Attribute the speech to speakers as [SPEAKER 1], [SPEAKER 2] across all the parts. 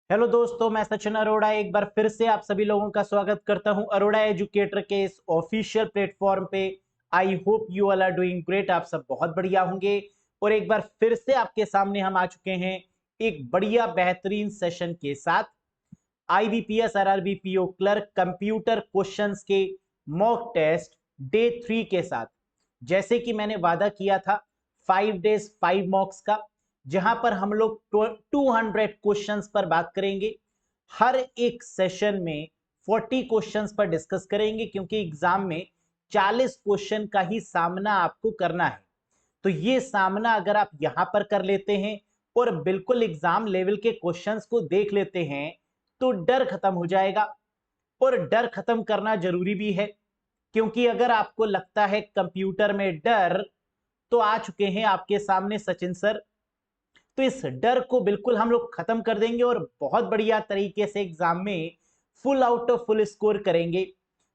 [SPEAKER 1] Hello दोस्तों, मैं सचिन अरोड़ा एक बार फिर से आप सभी लोगों का स्वागत करता हूं अरोड़ा एजुकेटर के इस ऑफिशियल प्लेटफॉर्म पे। I hope you all are doing great. आप सब बहुत बढ़िया होंगे और एक बार फिर से आपके सामने हम आ चुके हैं एक बढ़िया बेहतरीन सेशन के साथ। IBPS RRB PO clerk computer questions के मॉक टेस्ट डे 3 के साथ। जैसे कि मैंने वादा किया था 5 डेज 5 मॉक्स का, जहां पर हम लोग 200 क्वेश्चंस पर बात करेंगे। हर एक सेशन में 40 क्वेश्चंस पर डिस्कस करेंगे, क्योंकि एग्जाम में 40 क्वेश्चन का ही सामना आपको करना है। तो ये सामना अगर आप यहां पर कर लेते हैं और बिल्कुल एग्जाम लेवल के क्वेश्चंस को देख लेते हैं तो डर खत्म हो जाएगा। और डर खत्म करना जरूरी भी है, क्योंकि अगर आपको लगता है कंप्यूटर में डर, तो आ चुके हैं आपके सामने सचिन सर। तो इस डर को बिल्कुल हम लोग खत्म कर देंगे और बहुत बढ़िया तरीके से एग्जाम में full out of full score करेंगे।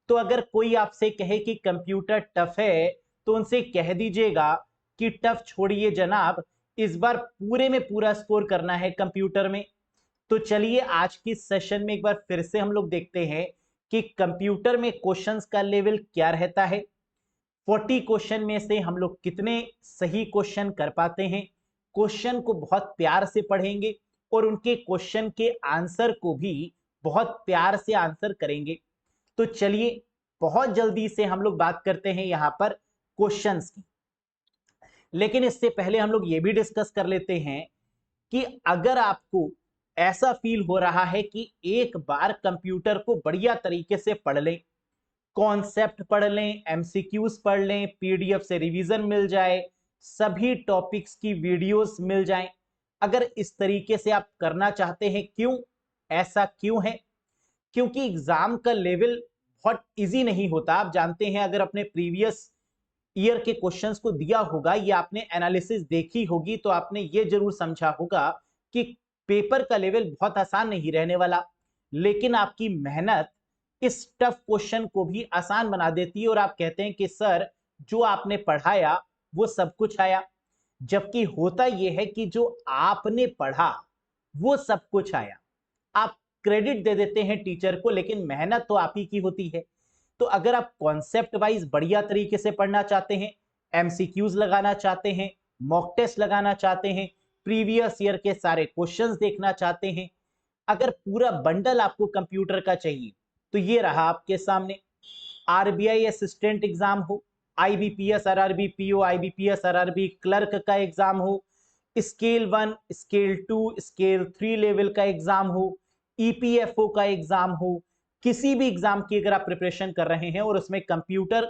[SPEAKER 1] तो अगर कोई आपसे कहे कि कंप्यूटर टफ है, तो उनसे कह दीजिएगा कि टफ छोड़िए जनाब, इस बार पूरे में पूरा स्कोर करना है कंप्यूटर में। तो चलिए आज की सेशन में एक बार फिर से हम लोग देखते हैं कि कंप्यूटर में क्वेश्चंस का लेवल क्या रहता है। 40 क्वेश्चन में से हम लोग कितने सही क्वेश्चन कर पाते हैं। क्वेश्चन को बहुत प्यार से पढ़ेंगे और उनके क्वेश्चन के आंसर को भी बहुत प्यार से आंसर करेंगे। तो चलिए बहुत जल्दी से हम लोग बात करते हैं यहां पर क्वेश्चंस की। लेकिन इससे पहले हम लोग ये भी डिस्कस कर लेते हैं कि अगर आपको ऐसा फील हो रहा है कि एक बार कंप्यूटर को बढ़िया तरीके से पढ़ लें, कॉन्सेप्ट पढ़ लें, एमसीक्यूज पढ़ लें, पीडीएफ से रिवीजन मिल जाए, सभी टॉपिक्स की वीडियोस मिल जाएं, अगर इस तरीके से आप करना चाहते हैं, क्यों ऐसा क्यों है? क्योंकि एग्जाम का लेवल बहुत इजी नहीं होता। आप जानते हैं, अगर अपने प्रीवियस ईयर के क्वेश्चंस को दिया होगा या आपने एनालिसिस देखी होगी, तो आपने ये जरूर समझा होगा कि पेपर का लेवल बहुत आसान नहीं रहने वाला। लेकिन आपकी मेहनत इस टफ क्वेश्चन को भी आसान बना देती है और आप कहते हैं कि सर जो आपने पढ़ाया वो सब कुछ आया। जबकि होता यह है कि जो आपने पढ़ा वो सब कुछ आया। आप क्रेडिट दे देते हैं टीचर को, लेकिन मेहनत तो आप ही की होती है। तो अगर आप कॉन्सेप्ट वाइज बढ़िया तरीके से पढ़ना चाहते हैं, एमसीक्यूज लगाना चाहते हैं, मॉक टेस्ट लगाना चाहते हैं, प्रीवियस ईयर के सारे क्वेश्चंस देखना चाहते हैं, अगर पूरा बंडल आपको कंप्यूटर का चाहिए, तो ये रहा आपके सामने। आरबीआई असिस्टेंट एग्जाम हो, IBPS RRB PO, IBPS RRB clerk का एग्जाम हो, स्केल 1 स्केल 2 स्केल 3 लेवल का एग्जाम हो, ईपीएफओ का एग्जाम हो, किसी भी एग्जाम की अगर आप प्रिपरेशन कर रहे हैं और उसमें कंप्यूटर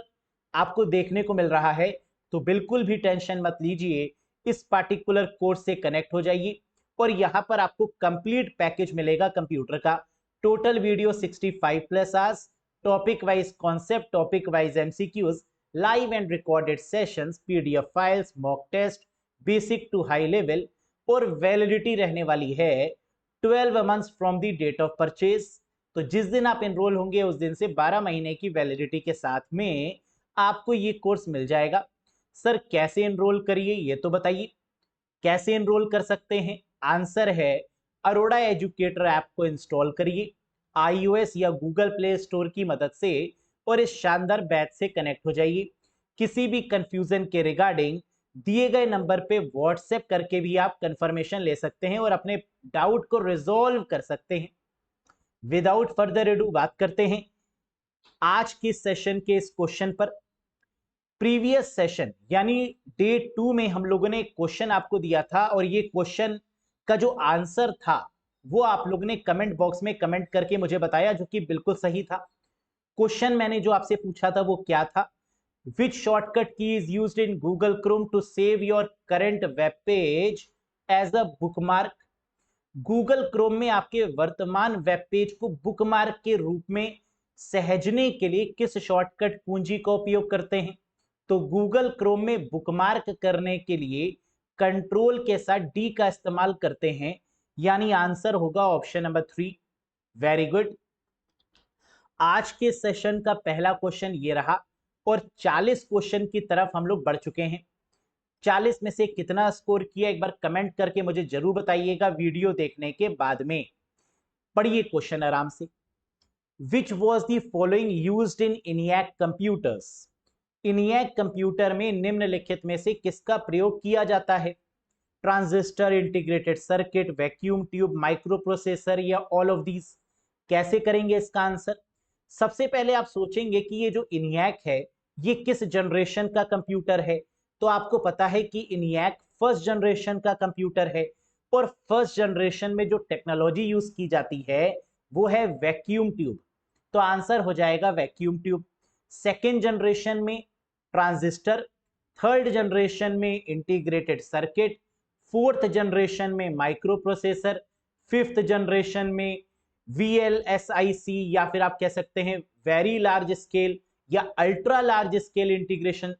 [SPEAKER 1] आपको देखने को मिल रहा है, तो बिल्कुल भी टेंशन मत लीजिए। इस पार्टिकुलर कोर्स से कनेक्ट हो जाइए और यहां पर आपको कंप्लीट पैकेज मिलेगा कंप्यूटर का। Total video 65+ hours, topic wise concept, topic wise MCQs, live and recorded sessions, PDF files, mock test, basic to high level, और वैलिडिटी रहने वाली है 12 months from the date of purchase. तो जिस दिन आप एनरोल होंगे उस दिन से 12 महीने की वैलिडिटी के साथ में आपको ये कोर्स मिल जाएगा। सर कैसे एनरोल करिए ये तो बताइए। कैसे एनरोल कर सकते हैं? आंसर है अरोड़ा एजुकेटर ऐप को इंस्टॉल करिए आईओएस या गूगल प्ले स्टोर की मदद से और इस शानदार बैच से कनेक्ट हो जाइए। किसी भी कंफ्यूजन के रिगार्डिंग दिए गए नंबर पे व्हाट्सएप करके भी आप कंफर्मेशन ले सकते हैं और अपने डाउट को रिजॉल्व कर सकते हैं। विदाउट फर्दर एडू बात करते हैं आज के सेशन के इस क्वेश्चन पर। प्रीवियस सेशन यानी डे 2 में हम लोगों ने क्वेश्चन आपको दिया था और ये क्वेश्चन का जो आंसर था वो आप लोगों ने कमेंट बॉक्स में कमेंट करके मुझे बताया, जो कि बिल्कुल सही था। क्वेश्चन मैंने जो आपसे पूछा था वो क्या था? Which shortcut key is used in Google Chrome to save your current web page as a bookmark? Google Chrome में आपके वर्तमान वेब पेज को बुकमार्क के रूप में सहेजने के लिए किस शॉर्टकट कुंजी का उपयोग करते हैं? तो गूगल क्रोम में बुकमार्क करने के लिए कंट्रोल के साथ डी का इस्तेमाल करते हैं, यानी आंसर होगा ऑप्शन नंबर 3। Very good. आज के सेशन का पहला क्वेश्चन ये रहा और 40 क्वेश्चन की तरफ हम लोग बढ़ चुके हैं। 40 में से कितना स्कोर किया एक बार कमेंट करके मुझे जरूर बताइएगा वीडियो देखने के बाद में। पढ़िए क्वेश्चन आराम से। Which was the following used in ENIAC computers? ENIAC computer में निम्नलिखित में से किसका प्रयोग किया जाता है? Transistor, integrated circuit, vacuum tube, micro processor या ऑल ऑफ दीज? कैसे करेंगे इसका आंसर? सबसे पहले आप सोचेंगे कि ये जो ENIAC है ये किस जनरेशन का कंप्यूटर है। तो आपको पता है कि ENIAC फर्स्ट जनरेशन का कंप्यूटर है, और फर्स्ट जनरेशन में जो टेक्नोलॉजी यूज की जाती है वो है वैक्यूम ट्यूब। तो आंसर हो जाएगा वैक्यूम ट्यूब। सेकेंड जनरेशन में ट्रांजिस्टर, थर्ड जनरेशन में इंटीग्रेटेड सर्किट, फोर्थ जनरेशन में माइक्रो प्रोसेसर, फिफ्थ जनरेशन में VLSIC या फिर आप कह सकते हैं वेरी लार्ज स्केल या अल्ट्रा लार्ज स्केल इंटीग्रेशन।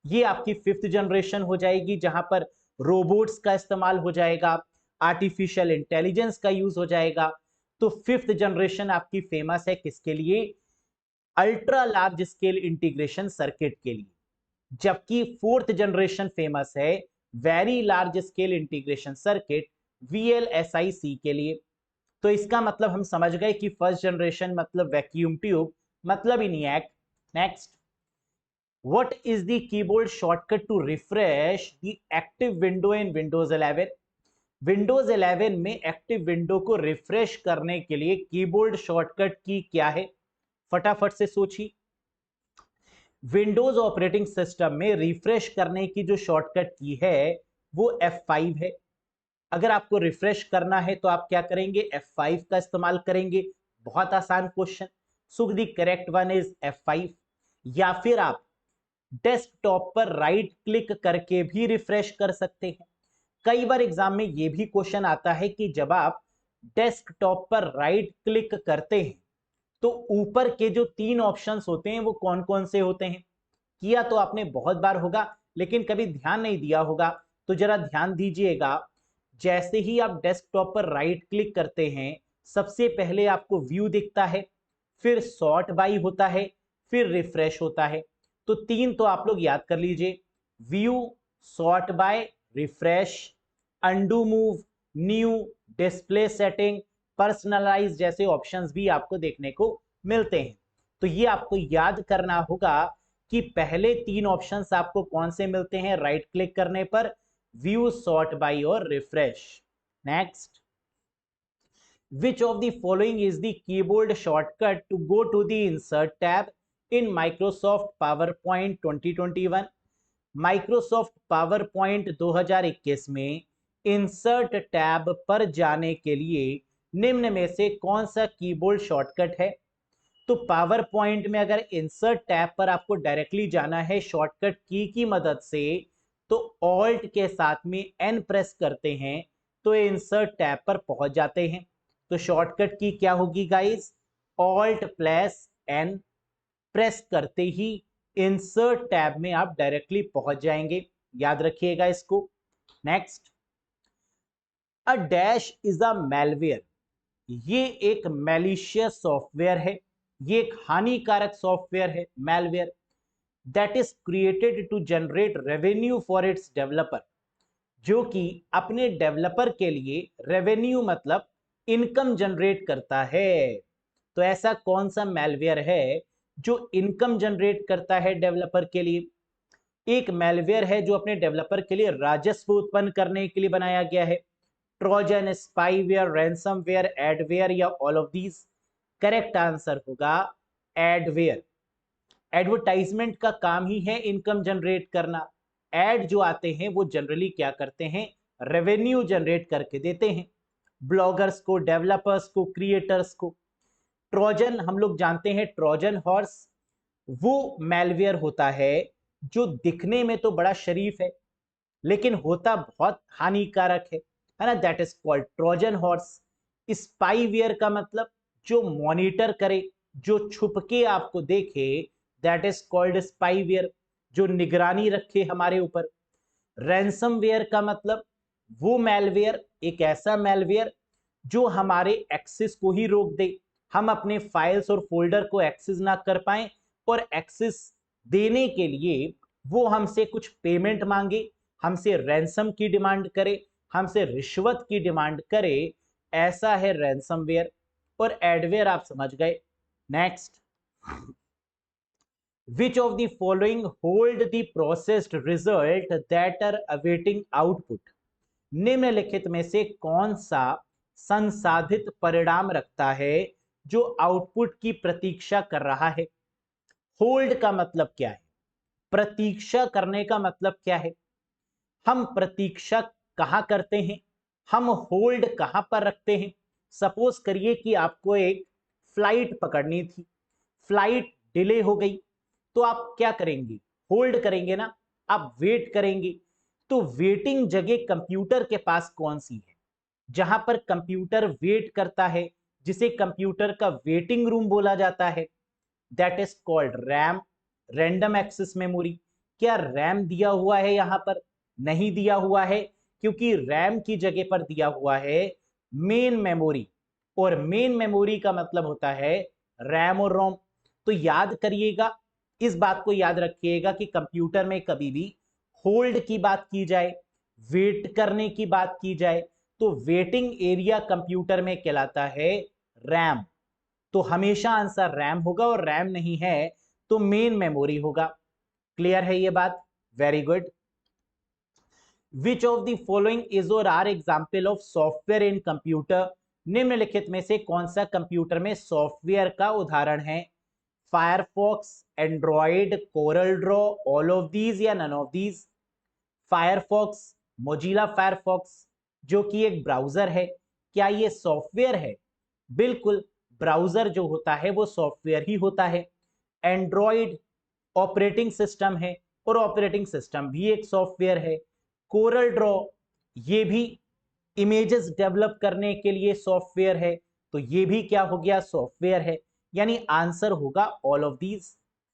[SPEAKER 1] ये आपकी फिफ्थ जनरेशन हो जाएगी, जहां पर रोबोट्स का इस्तेमाल हो जाएगा, आर्टिफिशियल इंटेलिजेंस का यूज हो जाएगा। तो फिफ्थ जनरेशन आपकी फेमस है किसके लिए? Ultra large scale integration circuit के लिए। जबकि फोर्थ जनरेशन फेमस है very large scale integration circuit VLSIC के लिए। तो इसका मतलब हम समझ गए कि फर्स्ट जनरेशन मतलब वैक्यूम ट्यूब, मतलब ENIAC। Next, what is the keyboard shortcut to refresh the active window in Windows 11? Windows 11 में एक्टिव विंडो को रिफ्रेश करने के लिए कीबोर्ड शॉर्टकट की क्या है? फटाफट से सोचिए। विंडोज ऑपरेटिंग सिस्टम में रिफ्रेश करने की जो शॉर्टकट की है वो F5 है। अगर आपको रिफ्रेश करना है तो आप क्या करेंगे? F5 का इस्तेमाल करेंगे। बहुत आसान question. So the correct one is F5। या फिर आप डेस्कटॉप पर राइट क्लिक करके भी रिफ्रेश कर सकते हैं। कई बार एग्जाम में यह भी क्वेश्चन आता है कि जब आप डेस्कटॉप पर राइट क्लिक करते हैं तो ऊपर के जो तीन ऑप्शंस होते हैं वो कौन कौन से होते हैं? किया तो आपने बहुत बार होगा, लेकिन कभी ध्यान नहीं दिया होगा, तो जरा ध्यान दीजिएगा। जैसे ही आप डेस्कटॉप पर राइट क्लिक करते हैं, सबसे पहले आपको व्यू दिखता है, फिर सॉर्ट बाय होता है, फिर रिफ्रेश होता है। तो तीन तो आप लोग याद कर लीजिए, view, sort by, refresh, undo move, new, display setting, personalise जैसे ऑप्शंस भी आपको देखने को मिलते हैं। तो ये आपको याद करना होगा कि पहले तीन ऑप्शंस आपको कौन से मिलते हैं राइट क्लिक करने पर? व्यू, सॉर्ट बाय और refresh. Next, which of the following is the keyboard shortcut to go to the insert tab in Microsoft PowerPoint 2021? Microsoft PowerPoint 2021 में इंसर्ट टैब पर जाने के लिए निम्न में से कौन सा कीबोर्ड शॉर्टकट है? तो पावर पॉइंट में अगर इंसर्ट टैब पर आपको डायरेक्टली जाना है शॉर्टकट की मदद से, तो ऑल्ट के साथ में एन प्रेस करते हैं तो इंसर्ट टैब पर पहुंच जाते हैं। तो शॉर्टकट की क्या होगी guys? Alt plus N. Press करते ही इंसर्ट टैब में आप डायरेक्टली पहुंच जाएंगे, याद रखिएगा इसको। Next, a dash is a malware. ये एक मैलिशियस सॉफ्टवेयर है, ये एक हानिकारक सॉफ्टवेयर है, malware, that is created to generate revenue for its developer, जो कि अपने डेवलपर के लिए रेवेन्यू मतलब इनकम जनरेट करता है। तो ऐसा कौन सा मैलवेयर है जो इनकम जनरेट करता है डेवलपर के लिए? एक मैलवेयर है जो अपने डेवलपर के लिए राजस्व उत्पन्न करने के लिए बनाया गया है। ट्रोजन, स्पाईवेयर, रैंसमवेयर, एडवेयर या all of these? Correct answer होगा एडवेयर। एडवर्टाइजमेंट का काम ही है इनकम जनरेट करना। एड जो आते हैं वो जनरली क्या करते हैं? रेवेन्यू जनरेट करके देते हैं ब्लॉगर्स को, डेवलपर्स को, क्रिएटर्स को। ट्रोजन हम लोग जानते हैं, ट्रोजन हॉर्स वो मैलवेयर होता है जो दिखने में तो बड़ा शरीफ है लेकिन होता बहुत हानिकारक है ना, that is called Trojan horse. Spyware का मतलब जो मॉनिटर करे, जो छुप के आपको देखे, दैट इज कॉल्ड स्पाईवेयर, जो निगरानी रखे हमारे ऊपर। रैंसमवेयर का मतलब वो मैलवेयर, एक ऐसा मैलवेयर जो हमारे एक्सेस को ही रोक दे, हम अपने फाइल्स और फोल्डर को एक्सेस ना कर पाए, और एक्सेस देने के लिए वो हमसे कुछ पेमेंट मांगे, हमसे रैंसम की डिमांड करे, हमसे रिश्वत की डिमांड करे, ऐसा है रैंसमवेयर। और एडवेयर आप समझ गए। Next, which of the following hold the processed result that are awaiting output? निम्नलिखित में से कौन सा संसाधित परिणाम रखता है जो आउटपुट की प्रतीक्षा कर रहा है? होल्ड का मतलब क्या है? प्रतीक्षा करने का मतलब क्या है? हम प्रतीक्षा कहां करते हैं? हम होल्ड कहां पर रखते हैं? सपोज करिए कि आपको एक फ्लाइट पकड़नी थी, फ्लाइट डिले हो गई, तो आप क्या करेंगे? होल्ड करेंगे ना, आप वेट करेंगे। तो वेटिंग जगह कंप्यूटर के पास कौन सी है? जहां पर कंप्यूटर वेट करता है, जिसे कंप्यूटर का वेटिंग रूम बोला जाता है, that is called RAM, random access memory. क्या रैम दिया हुआ है यहां पर? नहीं दिया हुआ है, क्योंकि रैम की जगह पर दिया हुआ है मेन मेमोरी, और मेन मेमोरी का मतलब होता है रैम और रोम। तो याद करिएगा, इस बात को याद रखिएगा कि कंप्यूटर में कभी भी होल्ड की बात की जाए, वेट करने की बात की जाए, तो वेटिंग एरिया कंप्यूटर में कहलाता है रैम। तो हमेशा आंसर रैम होगा, और रैम नहीं है तो मेन मेमोरी होगा। क्लियर है ये बात? Very good. Which of the following is or are example of software in computer? निम्नलिखित में से कौन सा कंप्यूटर में सॉफ्टवेयर का उदाहरण है? Firefox, Android, Corel Draw, all of these या none of these? Firefox, Mozilla Firefox, जो कि एक ब्राउजर है, क्या ये सॉफ्टवेयर है? बिल्कुल, ब्राउजर जो होता है वो सॉफ्टवेयर ही होता है। एंड्रॉइड ऑपरेटिंग सिस्टम है, और ऑपरेटिंग सिस्टम भी एक सॉफ्टवेयर है। कोरल ड्रॉ, ये भी इमेजेस डेवलप करने के लिए सॉफ्टवेयर है, तो ये भी क्या हो गया? सॉफ्टवेयर है। यानी आंसर होगा all of these.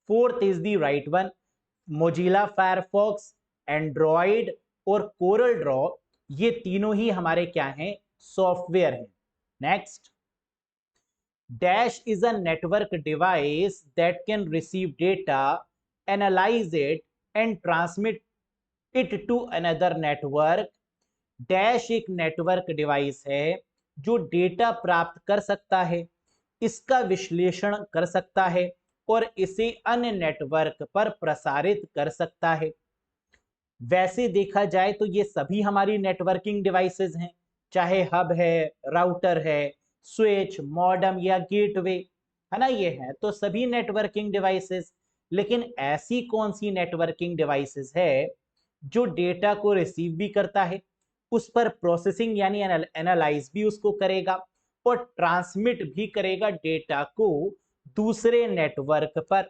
[SPEAKER 1] Fourth is the right one. Mozilla Firefox, Android और कोरल ड्रॉ, ये तीनों ही हमारे क्या हैं? सॉफ्टवेयर हैं। Next, dash is a network device that can receive data, analyse it and transmit it to another network. Dash एक network device है जो डेटा प्राप्त कर सकता है, इसका विश्लेषण कर सकता है और इसे अन्य नेटवर्क पर प्रसारित कर सकता है। वैसे देखा जाए तो ये सभी हमारी नेटवर्किंग डिवाइसेस हैं, चाहे हब है, राउटर है, स्विच, मॉडेम या गेटवे, है ना, ये है तो सभी नेटवर्किंग डिवाइसेस। लेकिन ऐसी कौन सी नेटवर्किंग डिवाइसेस है जो डेटा को रिसीव भी करता है, उस पर प्रोसेसिंग यानी एनालाइज भी उसको करेगा, और ट्रांसमिट भी करेगा डेटा को दूसरे नेटवर्क पर?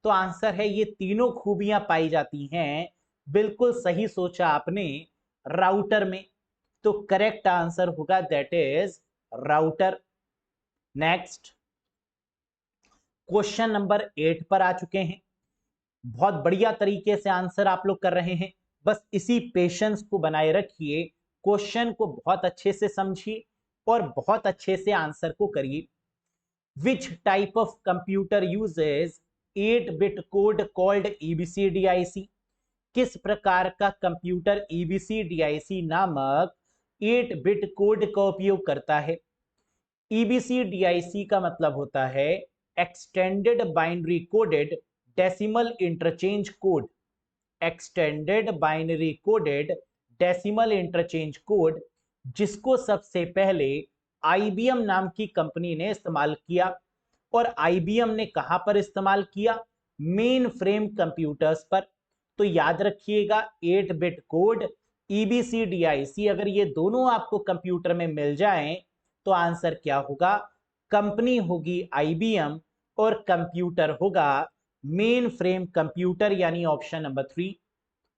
[SPEAKER 1] तो आंसर है ये तीनों खूबियां पाई जाती हैं, बिल्कुल सही सोचा आपने, राउटर में। तो करेक्ट आंसर होगा that is router. Next, question number 8 पर आ चुके हैं। बहुत बढ़िया तरीके से आंसर आप लोग कर रहे हैं, बस इसी पेशेंस को बनाए रखिए, क्वेश्चन को बहुत अच्छे से समझिए और बहुत अच्छे से आंसर को करिए। Which type of computer uses 8-bit code called EBCDIC? किस प्रकार का कंप्यूटर EBCDIC नामक 8-बिट कोड का उपयोग करता है? EBCDIC का मतलब होता है extended binary coded decimal interchange code. Extended binary coded decimal interchange code, जिसको सबसे पहले आईबीएम नाम की कंपनी ने इस्तेमाल किया। और आईबीएम ने कहां पर इस्तेमाल किया? मेन फ्रेम कंप्यूटर्स पर। तो याद रखिएगा 8-बिट कोड, EBCDIC, अगर ये दोनों आपको कंप्यूटर में मिल जाएं तो आंसर क्या होगा? कंपनी होगी आईबीएम और कंप्यूटर होगा मेन फ्रेम कंप्यूटर, यानी option number 3।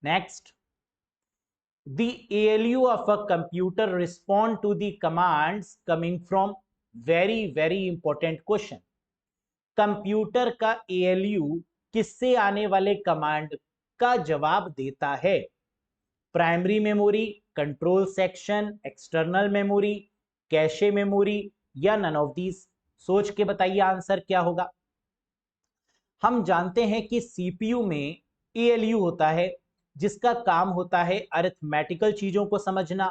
[SPEAKER 1] Next, the ALU of a computer respond to the commands coming from, very important question, computer का ALU किससे आने वाले कमांड का जवाब देता है? Primary memory, control section, external memory, cache memory या नन ऑफ दीज? सोच के बताइए आंसर क्या होगा। हम जानते हैं कि सीपीयू में ALU होता है, जिसका काम होता है अरिथमेटिकल चीजों को समझना,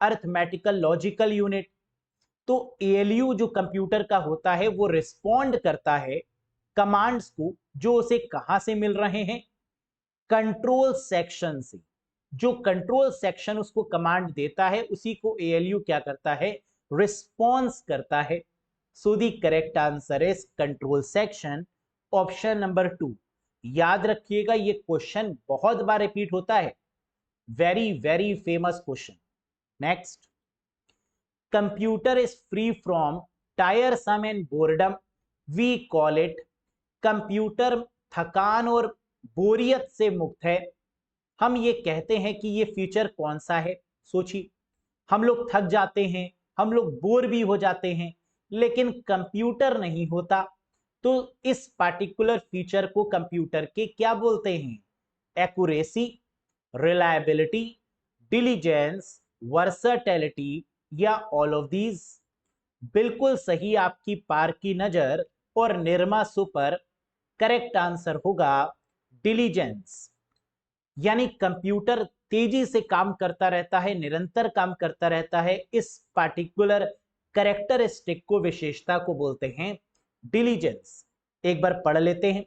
[SPEAKER 1] अरिथमेटिकल लॉजिकल यूनिट। तो एएलयू जो कंप्यूटर का होता है वो रिस्पॉन्ड करता है कमांड्स को जो उसे कहां से मिल रहे हैं, कंट्रोल सेक्शन से। जो कंट्रोल सेक्शन उसको कमांड देता है उसी को एएलयू क्या करता है, रिस्पॉन्स करता है। So the correct answer is control section, option number 2। याद रखिएगा ये क्वेश्चन बहुत बार रिपीट होता है, very very famous question. Next, computer is free from tiresome and boredom, we call it. Computer थकान और बोरियत से मुक्त है, हम ये कहते हैं कि ये फीचर कौन सा है। सोचिए, हम लोग थक जाते हैं, हम लोग बोर भी हो जाते हैं, लेकिन कंप्यूटर नहीं होता। तो इस पार्टिकुलर फीचर को कंप्यूटर के क्या बोलते हैं, एक्यूरेसी, रिलायबिलिटी, डिलीजेंस, वर्सैटिलिटी या ऑल ऑफ दीज। बिल्कुल सही आपकी पार की नजर और निर्मा सुपर। करेक्ट आंसर होगा डिलीजेंस। यानी कंप्यूटर तेजी से काम करता रहता है, निरंतर काम करता रहता है, इस पार्टिकुलर कैरेक्टरिस्टिक को, विशेषता को बोलते हैं डिलीजेंस। एक बार पढ़ लेते हैं।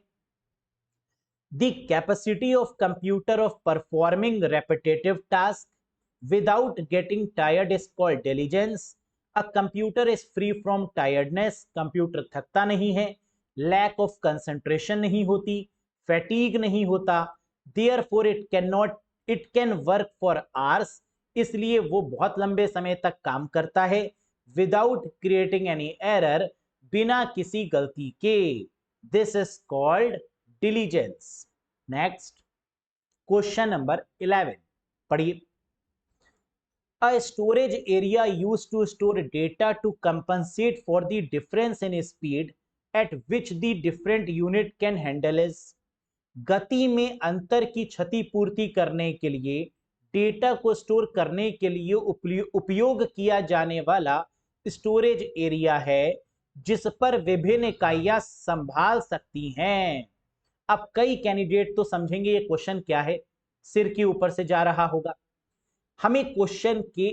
[SPEAKER 1] The capacity of computer of performing repetitive task without getting tired is called diligence. A computer is free from tiredness, computer थकता नहीं है, लैक ऑफ कंसंट्रेशन नहीं होती, फैटीग नहीं होता, therefore it can work for hours, इसलिए वो बहुत लंबे समय तक काम करता है, without creating any error, बिना किसी गलती के। this is called diligence। next, question number 11 पढ़िए। A storage area used to store data to compensate for the difference in speed at which the different unit can handle is। गति में अंतर की क्षतिपूर्ति करने के लिए, डेटा को स्टोर करने के लिए उपयोग किया जाने वाला स्टोरेज एरिया है जिस पर विभिन्न इकाइयां संभाल सकती हैं। अब कई कैंडिडेट तो समझेंगे ये क्वेश्चन क्या है, सिर के ऊपर से जा रहा होगा। हमें क्वेश्चन के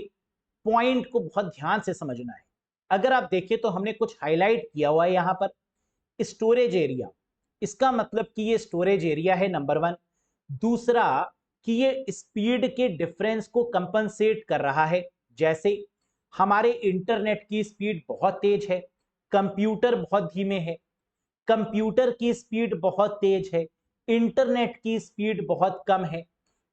[SPEAKER 1] पॉइंट को बहुत ध्यान से समझना है। अगर आप देखें तो हमने कुछ हाईलाइट किया हुआ है यहां पर। स्टोरेज एरिया, इसका मतलब कि ये स्टोरेज एरिया है, नंबर 1। दूसरा कि ये स्पीड के डिफरेंस को कंपनसेट कर रहा है। जैसे हमारे इंटरनेट की स्पीड बहुत तेज है, कंप्यूटर बहुत धीमे है। कंप्यूटर की स्पीड बहुत तेज है, इंटरनेट की स्पीड बहुत कम है।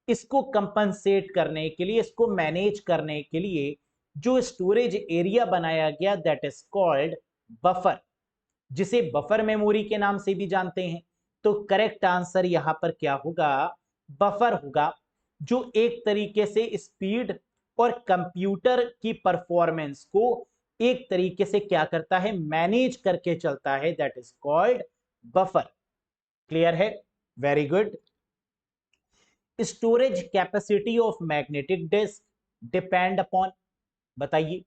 [SPEAKER 1] इसको कंपनसेट करने के लिए, इसको मैनेज करने के लिए जो स्टोरेज एरिया बनाया गया, दैट इज कॉल्ड बफर, जिसे बफर मेमोरी के नाम से भी जानते हैं। तो करेक्ट आंसर यहां पर क्या होगा, बफर होगा, जो एक तरीके से स्पीड और कंप्यूटर की परफॉर्मेंस को एक तरीके से क्या करता है, मैनेज करके चलता है, that is called buffer. Clear है, very good. Storage capacity of magnetic disk depend upon, बताइए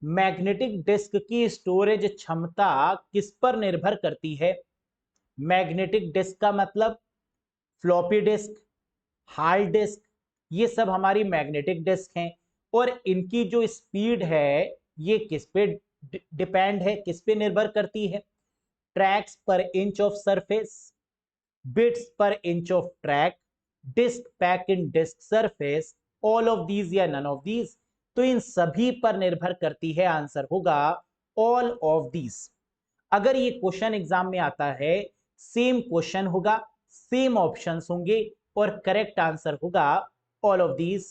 [SPEAKER 1] मैग्नेटिक डिस्क की स्टोरेज क्षमता किस पर निर्भर करती है। मैग्नेटिक डिस्क का मतलब फ्लॉपी डिस्क, हार्ड डिस्क, ये सब हमारी मैग्नेटिक डिस्क हैं। और इनकी जो स्पीड है ये किस पे डिपेंड है, किस पे निर्भर करती है, ट्रैक्स पर इंच ऑफ सरफेस, बिट्स पर inch of track, disk pack in disk surface, all of these या नन ऑफ दीज। तो इन सभी पर निर्भर करती है, आंसर होगा ऑल ऑफ दीज। अगर ये क्वेश्चन एग्जाम में आता है, सेम क्वेश्चन होगा, सेम ऑप्शंस होंगे और करेक्ट आंसर होगा ऑल ऑफ दीज।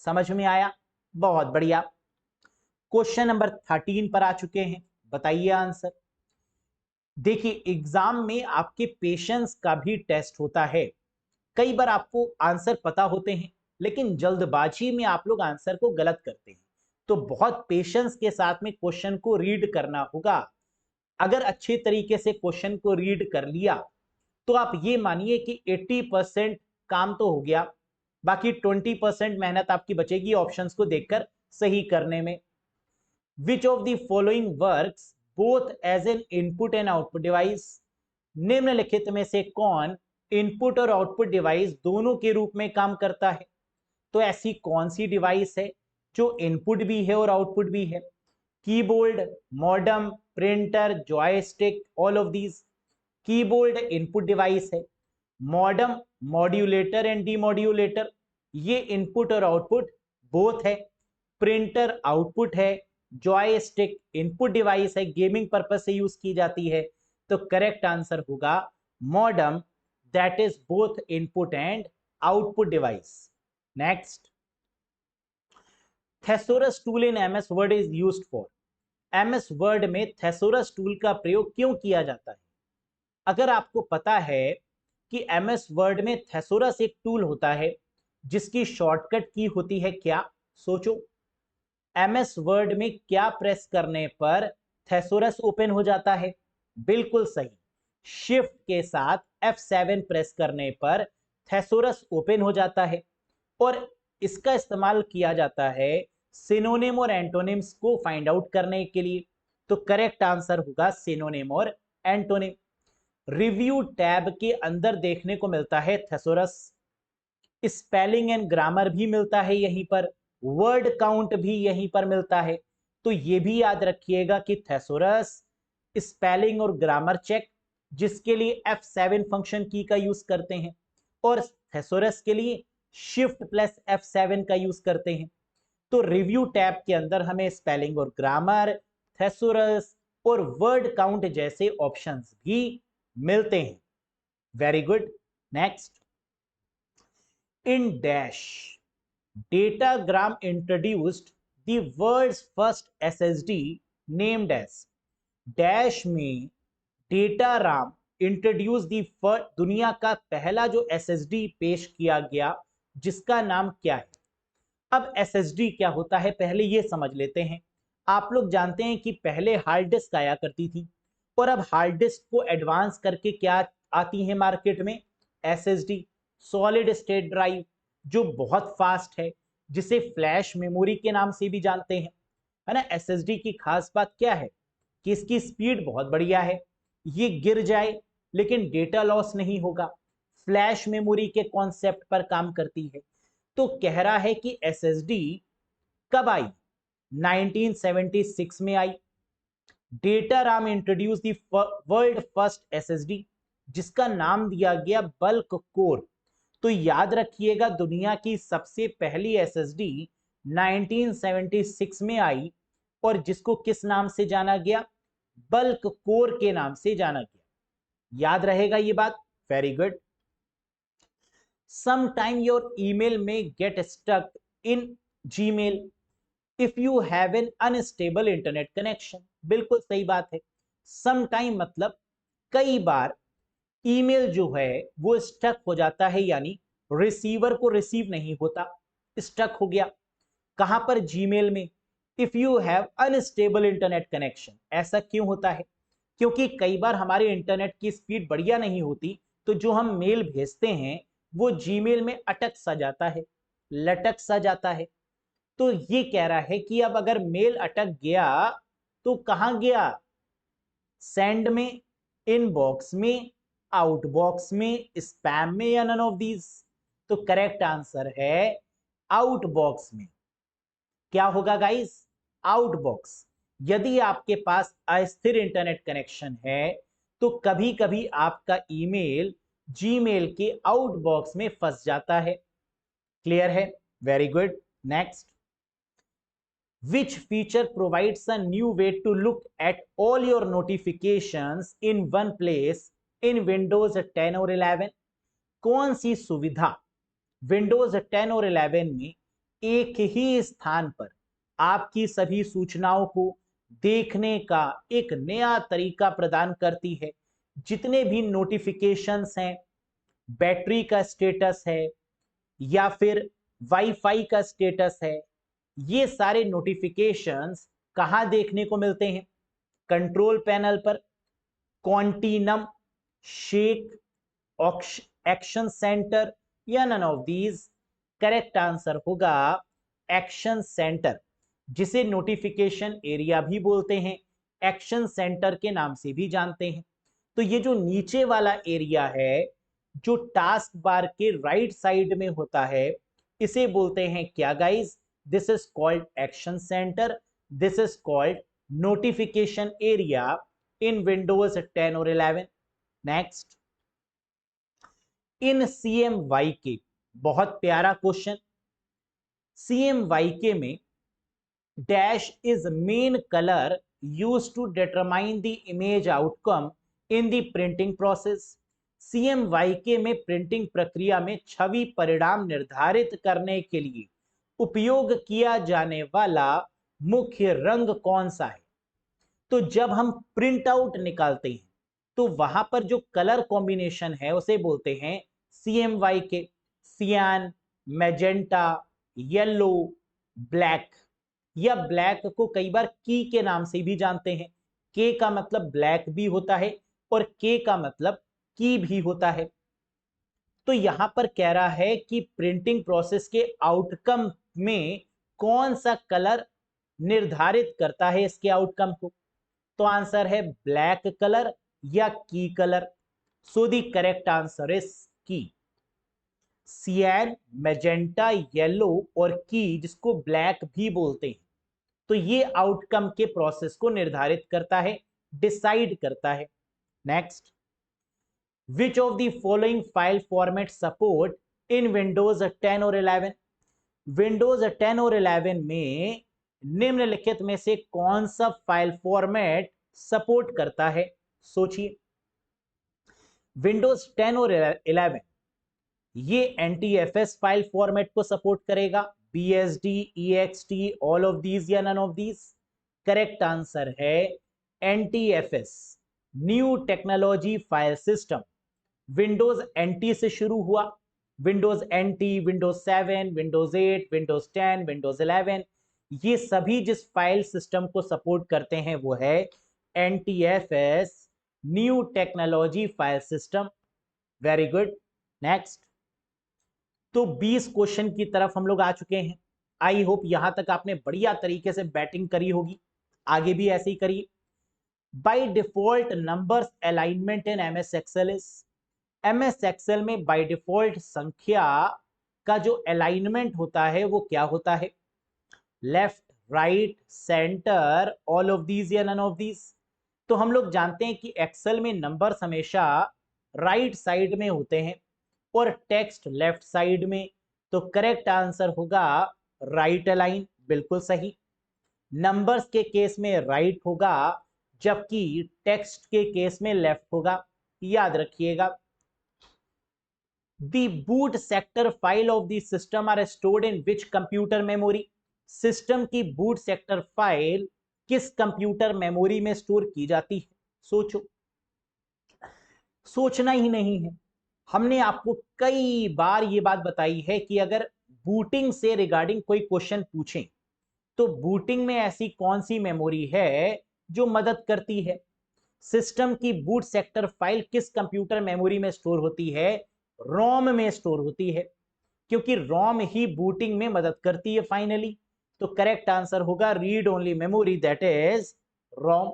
[SPEAKER 1] समझ में आया, बहुत बढ़िया। क्वेश्चन नंबर 13 पर आ चुके हैं, बताइए आंसर। देखिए एग्जाम में आपके पेशेंस का भी टेस्ट होता है। कई बार आपको आंसर पता होते हैं लेकिन जल्दबाजी में आप लोग आंसर को गलत करते हैं, तो बहुत पेशेंस के साथ में क्वेश्चन को रीड करना होगा। अगर अच्छे तरीके से क्वेश्चन को रीड कर लिया तो आप ये मानिए कि 80% काम तो हो गया, बाकी 20% मेहनत आपकी बचेगी ऑप्शंस को देखकर सही करने में। Which of the following works both as an input and output device, निम्नलिखित में से कौन इनपुट और आउटपुट डिवाइस दोनों के रूप में काम करता है। तो ऐसी कौन सी डिवाइस है जो इनपुट भी है और आउटपुट भी है। Keyboard, modem, printer, joystick, all of these. Keyboard input device है, मॉडेम मॉड्यूलेटर एंड डीमॉड्यूलेटर, ये इनपुट और आउटपुट बोथ है। प्रिंटर आउटपुट है, जॉयस्टिक इनपुट डिवाइस है, गेमिंग पर्पस से यूज की जाती है। तो करेक्ट आंसर होगा modem, that is both input and output device. Next, thesaurus tool in MS Word is used for. MS Word में थेसोरस टूल का प्रयोग क्यों किया जाता है? अगर आपको पता है कि एमएस वर्ड में थेसोरस एक टूल होता है जिसकी शॉर्टकट की होती है क्या? सोचो, एमएस वर्ड में क्या प्रेस करने पर थेसोरस ओपन हो जाता है? बिल्कुल सही, शिफ्ट के साथ F7 प्रेस करने पर थेसोरस ओपन हो जाता है। और इसका इस्तेमाल किया जाता है सिनोनिम और एंटोनिम्स को फाइंड आउट करने के लिए। तो करेक्ट आंसर होगा सिनोनिम और एंटोनिम। रिव्यू टैब के अंदर देखने को मिलता है थेसोरस, स्पेलिंग एंड ग्रामर भी मिलता है यहीं पर, वर्ड काउंट भी यहीं पर मिलता है। तो ये भी याद रखिएगा कि थेसोरस स्पेलिंग और ग्रामर चेक, जिसके लिए F7 फंक्शन की का यूज करते हैं, और थेसोरस के लिए शिफ्ट प्लस F7 का यूज करते हैं। तो रिव्यू टैब के अंदर हमें स्पेलिंग और ग्रामर, थेसोरस और वर्ड काउंट जैसे ऑप्शंस भी मिलते हैं। Very good. Next, in dash datagram introduced the world's first SSD named as dash में डेटाराम इंट्रोड्यूस दी दुनिया का पहला जो SSD पेश किया गया जिसका नाम क्या है? अब SSD क्या होता है पहले ये समझ लेते हैं। आप लोग जानते हैं कि पहले हार्ड डिस्क आया करती थी और अब हार्ड डिस्क को एडवांस करके क्या आती है मार्केट में? SSD, सॉलिड स्टेट ड्राइव, जो बहुत फास्ट है, जिसे फ्लैश मेमोरी के नाम से भी जानते हैं, है ना। SSD की खास बात क्या है कि इसकी स्पीड बहुत बढ़िया है, ये गिर जाए लेकिन डेटा लॉस नहीं होगा, फ्लैश मेमोरी के कॉन्सेप्ट पर काम करती है। तो कह रहा है कि SSD कब आई? 1976 में आई। Dataram introduce the world first SSD जिसका नाम दिया गया बल्क कोर। तो याद रखिएगा दुनिया की सबसे पहली SSD 1976 में आई और जिसको किस नाम से जाना गया? बल्क कोर के नाम से जाना गया। याद रहेगा ये बात? Very good. Sometime your email may get stuck in Gmail if you have an unstable internet connection। बिल्कुल सही बात है। Sometime मतलब कई बार ईमेल जो है वो स्टक हो जाता है, यानी रिसीवर को रिसीव नहीं होता, स्टक हो गया। कहां पर? जीमेल में। If you have unstable internet connection. ऐसा क्यों होता है? क्योंकि कई बार हमारे इंटरनेट की स्पीड बढ़िया नहीं होती, तो जो हम मेल भेजते हैं वो जीमेल में अटक सा जाता है, लटक सा जाता है। तो ये कह रहा है कि अब अगर मेल अटक गया तो कहां गया? सेंड में, इनबॉक्स में, आउटबॉक्स में, स्पैम में, या नन ऑफ दीज? तो करेक्ट आंसर है आउटबॉक्स में। क्या होगा गाइस? आउटबॉक्स। यदि आपके पास अस्थिर इंटरनेट कनेक्शन है तो कभी कभी आपका ईमेल जीमेल के आउटबॉक्स में फंस जाता है। क्लियर है? Very good. Next, which feature provides a new way to look at all your notifications in one place in Windows 10 और 11? कौन सी सुविधा Windows 10 और 11 में एक ही स्थान पर आपकी सभी सूचनाओं को देखने का एक नया तरीका प्रदान करती है? जितने भी नोटिफिकेशंस हैं, बैटरी का स्टेटस है या फिर वाईफाई का स्टेटस है, ये सारे नोटिफिकेशंस कहां देखने को मिलते हैं? कंट्रोल पैनल पर, कॉन्टिनम, शेक, एक्शन सेंटर, या none of these? Correct answer होगा एक्शन सेंटर, जिसे नोटिफिकेशन एरिया भी बोलते हैं, एक्शन सेंटर के नाम से भी जानते हैं। तो ये जो नीचे वाला एरिया है जो टास्क बार के राइट साइड में होता है, इसे बोलते हैं क्या guys? This is called action centre, this is called notification area in Windows 10 or 11. Next, in CMYK, बहुत प्यारा क्वेश्चन, CMYK में dash is main color used to determine the image outcome in the printing process. CMYK में printing प्रक्रिया में छवि परिणाम निर्धारित करने के लिए उपयोग किया जाने वाला मुख्य रंग कौन सा है? तो जब हम प्रिंट आउट निकालते हैं तो वहां पर जो कलर कॉम्बिनेशन है उसे बोलते हैं CMYK, सियान, मैजेंटा, येलो, ब्लैक, या ब्लैक को कई बार की के नाम से भी जानते हैं। के का मतलब ब्लैक भी होता है और के का मतलब की भी होता है। तो यहां पर कह रहा है कि प्रिंटिंग प्रोसेस के आउटकम में कौन सा कलर निर्धारित करता है इसके आउटकम को? तो आंसर है ब्लैक कलर या की colour. So the correct answer is की। सियान, मैजेंटा, येलो और की, जिसको ब्लैक भी बोलते हैं, तो ये आउटकम के प्रोसेस को निर्धारित करता है, डिसाइड करता है। Next, which of the following file format support in Windows 10 और 11? विंडोज 10 और 11 में निम्नलिखित में से कौन सा फाइल फॉर्मेट सपोर्ट करता है? सोचिए। विंडोज 10 और 11 ये NTFS फाइल फॉर्मेट को सपोर्ट करेगा, BSD, EXT, all of these या none of these? Correct answer है NTFS, new technology file system. Windows NT से शुरू हुआ, Windows NT, Windows 7, Windows 8, Windows 10, Windows 11, ये सभी जिस फाइल सिस्टम को सपोर्ट करते हैं वो है NTFS, new technology file system. Very good. Next, तो 20 क्वेश्चन की तरफ हम लोग आ चुके हैं। आई होप यहां तक आपने बढ़िया तरीके से बैटिंग करी होगी, आगे भी ऐसे ही करिए। By default numbers alignment in MS Excel is? MS Excel में बाय डिफॉल्ट संख्या का जो अलाइनमेंट होता है वो क्या होता है? Left, right, centre, all of these या नन ऑफ दीज? तो हम लोग जानते हैं कि एक्सेल में नंबर्स हमेशा राइट साइड में होते हैं और टेक्स्ट लेफ्ट साइड में, तो करेक्ट आंसर होगा राइट अलाइन। बिल्कुल सही। नंबर्स के केस में राइट होगा जबकि टेक्स्ट के केस में लेफ्ट होगा, याद रखिएगा। The boot sector file of the system are stored in which computer memory? System की बूट सेक्टर फाइल किस कंप्यूटर मेमोरी में स्टोर की जाती है? सोचो। सोचना ही नहीं है, हमने आपको कई बार ये बात बताई है कि अगर बूटिंग से रिगार्डिंग कोई क्वेश्चन पूछें तो बूटिंग में ऐसी कौन सी मेमोरी है जो मदद करती है? सिस्टम की बूट सेक्टर फाइल किस कंप्यूटर मेमोरी में स्टोर होती है? रोम में स्टोर होती है, क्योंकि रोम ही बूटिंग में मदद करती है फाइनली। तो करेक्ट आंसर होगा read only memory, that is ROM.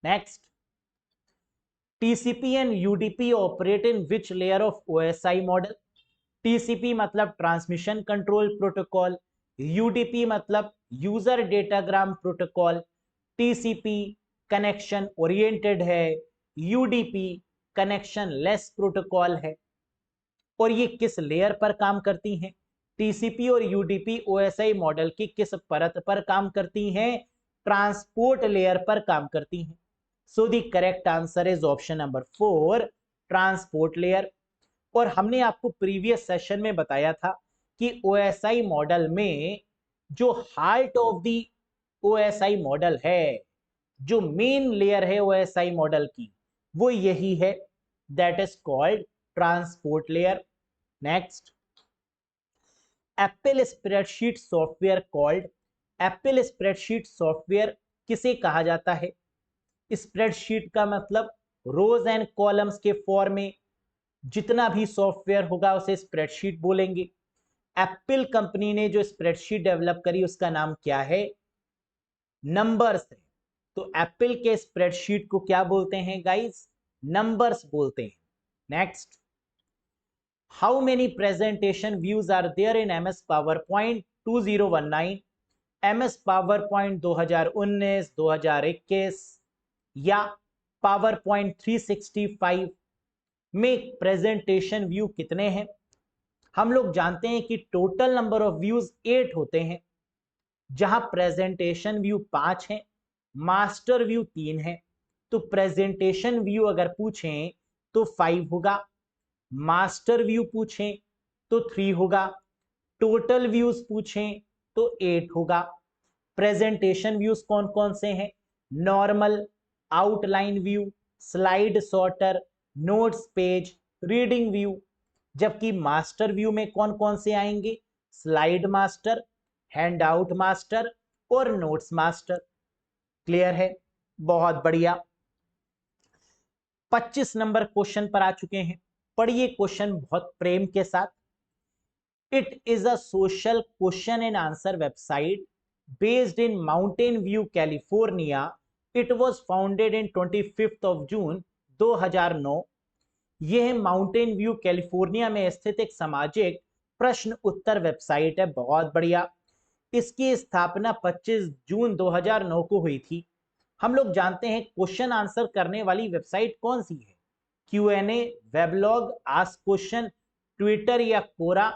[SPEAKER 1] Next, TCP and UDP operate in which layer of OSI model? TCP मतलब ट्रांसमिशन कंट्रोल प्रोटोकॉल, UDP मतलब user datagram protocol. TCP connection oriented है, UDP connection less protocol है। और ये किस layer पर काम करती हैं? TCP और UDP OSI मॉडल की किस परत पर काम करती हैं? ट्रांसपोर्ट लेयर पर काम करती हैं। So the correct answer is option number 4, transport layer. और हमने आपको प्रीवियस सेशन में बताया था कि OSI मॉडल में जो heart of the OSI model है, जो मेन लेयर है OSI मॉडल की, वो यही है, that is called transport layer. Next, Apple spreadsheet software called? Apple spreadsheet software किसे कहा जाता है? स्प्रेडशीट का मतलब रोज एंड कॉलम्स के फॉर्म में जितना भी सॉफ्टवेयर होगा उसे स्प्रेडशीट बोलेंगे। एप्पल कंपनी ने जो स्प्रेडशीट डेवलप करी उसका नाम क्या है? नंबर्स है। तो एप्पल के स्प्रेडशीट को क्या बोलते हैं गाइस? नंबर्स बोलते हैं। Next, how many presentation views are there in MS PowerPoint 2019? MS PowerPoint 2019, 2021 या पावर पॉइंट 365 में प्रेजेंटेशन व्यू कितने हैं? हम लोग जानते हैं कि टोटल नंबर ऑफ व्यूज 8 होते हैं, जहां प्रेजेंटेशन व्यू 5 है, मास्टर व्यू 3 है। तो प्रेजेंटेशन व्यू अगर पूछें तो 5 होगा, मास्टर व्यू पूछें तो 3 होगा, टोटल व्यूज पूछें तो 8 होगा। प्रेजेंटेशन व्यूज कौन कौन से हैं? Normal, outline view, slide sorter, notes page, reading view. जबकि मास्टर व्यू में कौन कौन से आएंगे? Slide master, hand out master और नोट्स मास्टर। क्लियर है? बहुत बढ़िया। 25 नंबर क्वेश्चन पर आ चुके हैं। पढ़िए क्वेश्चन बहुत प्रेम के साथ। It is a social question and answer website based in Mountain View, California. It was founded in 25th of June 2009. यह माउंटेन व्यू कैलिफोर्निया में स्थित एक सामाजिक प्रश्न उत्तर वेबसाइट है। बहुत बढ़िया। इसकी स्थापना 25 जून 2009 को हुई थी। हम लोग जानते हैं क्वेश्चन आंसर करने वाली वेबसाइट कौन सी है? Q&A, weblog, ask question, Twitter या कोरा?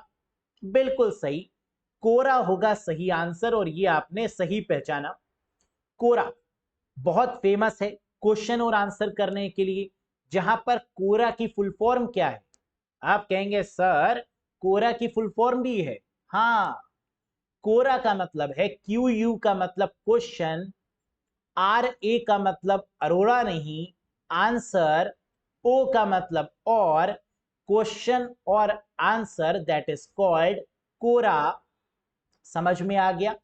[SPEAKER 1] बिल्कुल सही, कोरा होगा सही आंसर और ये आपने सही पहचाना। कोरा बहुत फेमस है क्वेश्चन और आंसर करने के लिए। जहां पर कोरा की फुल फॉर्म क्या है? आप कहेंगे सर कोरा की फुल फॉर्म भी है। हाँ, कोरा का मतलब है QU का मतलब क्वेश्चन, RA का मतलब अरोड़ा नहीं, आंसर, O का मतलब और, क्वेश्चन और आंसर, दैट इज कॉल्ड कोरा। समझ में आ गया?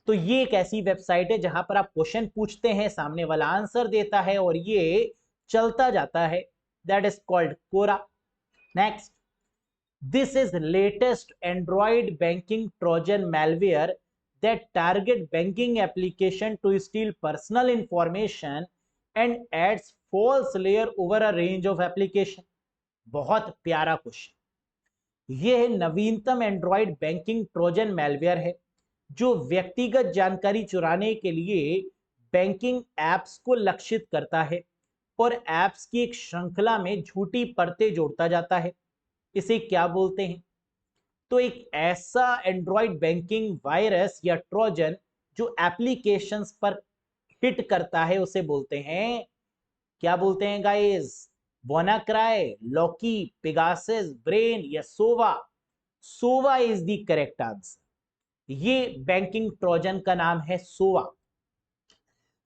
[SPEAKER 1] तो ये एक ऐसी वेबसाइट है जहां पर आप क्वेश्चन पूछते हैं, सामने वाला आंसर देता है और ये चलता जाता है। That is called Cora. Next, this is latest Android banking trojan malware that target banking application to steal personal information and adds false layer over a range of application. बहुत प्यारा क्वेश्चन। यह नवीनतम एंड्रॉइड बैंकिंग ट्रोजन मैलवेयर है जो व्यक्तिगत जानकारी चुराने के लिए बैंकिंग एप्स को लक्षित करता है और एप्स की एक श्रृंखला में झूठी परतें जोड़ता जाता है। इसे क्या बोलते हैं? तो एक ऐसा एंड्रॉइड बैंकिंग वायरस या ट्रोजन जो एप्लीकेशंस पर हिट करता है उसे बोलते हैं, क्या बोलते हैं guys? WannaCry, Locky, Pegasus, brain या Sova? Sova is the correct answer. ये बैंकिंग ट्रोजन का नाम है सोवा।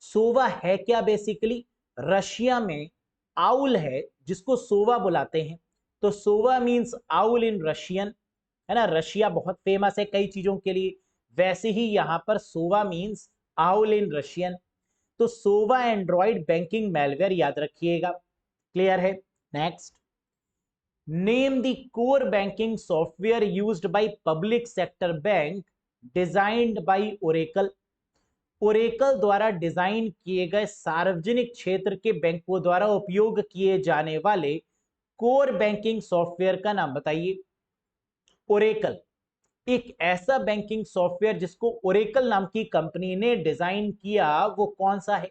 [SPEAKER 1] सोवा है क्या? बेसिकली रशिया में आउल है जिसको सोवा बुलाते हैं। तो सोवा मींस आउल इन रशियन, है ना। रशिया बहुत फेमस है कई चीजों के लिए, वैसे ही यहां पर Sova means owl in Russian. तो सोवा एंड्रॉइड बैंकिंग मैलवेयर याद रखिएगा। क्लियर है? Next, name the core banking software used by public sector bank designed by Oracle. Oracle द्वारा डिजाइन किए गए सार्वजनिक क्षेत्र के बैंकों द्वारा उपयोग किए जाने वाले कोर बैंकिंग सॉफ्टवेयर का नाम बताइए। ओरेकल एक ऐसा बैंकिंग सॉफ्टवेयर जिसको ओरेकल नाम की कंपनी ने डिजाइन किया, वो कौन सा है?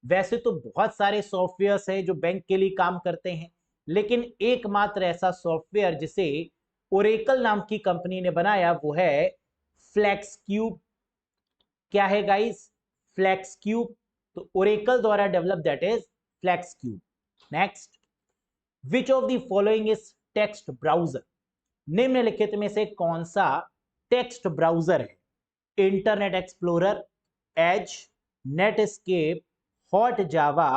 [SPEAKER 1] वैसे तो बहुत सारे सॉफ्टवेयर्स हैं जो बैंक के लिए काम करते हैं, लेकिन एकमात्र ऐसा सॉफ्टवेयर जिसे ओरेकल नाम की कंपनी ने बनाया वो है फ्लेक्स क्यूब। क्या है गाइस? Flex Cube. तो ओरेकल द्वारा develop, that is Flex Cube. Next, which of the following is text browser? निम्नलिखित में से कौन सा टेक्स्ट ब्राउजर है? Internet Explorer, Edge, Netscape, Hot Java